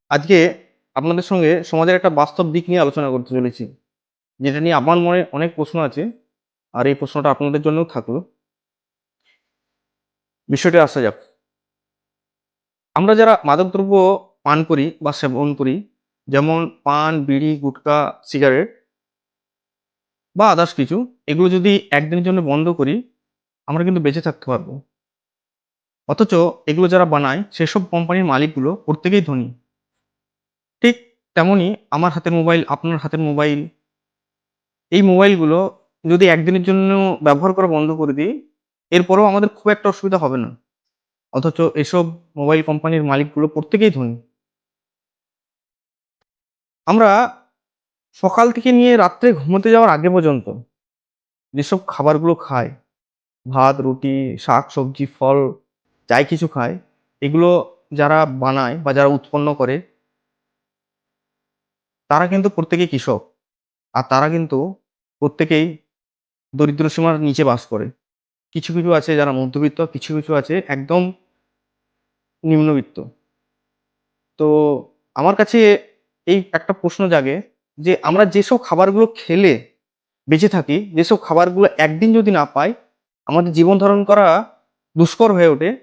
আজকে আপনাদের সঙ্গে সমাজের একটা বাস্তব দিক নিয়ে আলোচনা করতে চলেছি। যেটা নিয়ে আমার মনে অনেক প্রশ্ন আছে। আর এই প্রশ্নটা আপনাদের জন্যও থাকলো। বিষয়টা আসা যাক। আমরা যারা মাদকদ্রব্য পান করি বা সেবন করি, যেমন পান, বিড়ি, গুটখা, সিগারেট বা আদার্স কিছু, এগুলো যদি একদিনের জন্য বন্ধ করি, আমরা কিন্তু বেঁচে থাকতে পারবো। অথচ এগুলো যারা বানায় সেসব কোম্পানির মালিকগুলো প্রত্যেকেই ধনী। ঠিক তেমনই আমার হাতের মোবাইল, আপনার হাতের মোবাইল, এই মোবাইলগুলো যদি একদিনের জন্য ব্যবহার করা বন্ধ করে দিই, এরপরেও আমাদের খুব একটা অসুবিধা হবে না। অথচ এসব মোবাইল কোম্পানির মালিকগুলো প্রত্যেকেই ধনী। আমরা সকাল থেকে নিয়ে রাত্রে ঘুমোতে যাওয়ার আগে পর্যন্ত যেসব খাবারগুলো খাই, ভাত, রুটি, শাক-সবজি, ফল যাই কিছু খাই, এগুলো যারা বানায় বা যারা উৎপন্ন করে, তারা কিন্তু প্রত্যেকেই কৃষক। আর তারা কিন্তু প্রত্যেকেই দরিদ্র সীমার নিচে বাস করে। কিছু, কিছু আছে যারা মধ্যবিত্ত, কিছু, কিছু আছে একদম নিম্নবিত্ত। তো আমার কাছে এই একটা প্রশ্ন জাগে যে আমরা যেসব খাবারগুলো খেলে বেঁচে থাকি, যেসব খাবারগুলো একদিন যদি না পাই, আমাদের জীবন ধারণ করা দুষ্কর হয়ে ওঠে,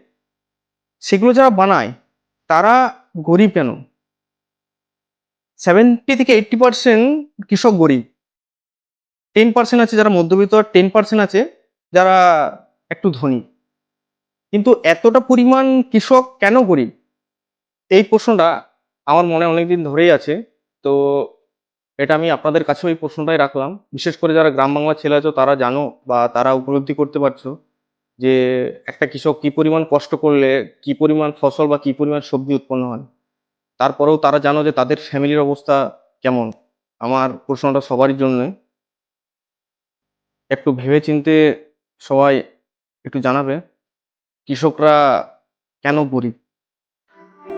সেগুলো যারা বানায় তারা গরিব কেন? 70 থেকে 80% কৃষক গরিব। 10% আছে যারা মধ্যবিত্ত, আর 10% আছে যারা একটু ধনী। কিন্তু এতটা পরিমাণ কৃষক কেন গরিব? এই প্রশ্নটা আমার মনে অনেকদিন ধরেই আছে। তো এটা আমি আপনাদের কাছেও এই প্রশ্নটাই রাখলাম। বিশেষ করে যারা গ্রাম বাংলার ছেলে আছো তারা জানো বা তারা উপলব্ধি করতে পারছো যে একটা কৃষক কি পরিমাণ কষ্ট করলে কি পরিমাণ ফসল বা কি পরিমাণ সবজি উৎপন্ন হয়। তারপরেও তারা জানো যে তাদের ফ্যামিলির অবস্থা কেমন। আমার প্রশ্নটা সবারই জন্যে। একটু ভেবে চিন্তে সবাই একটু জানাবে কৃষকরা কেন গরিব?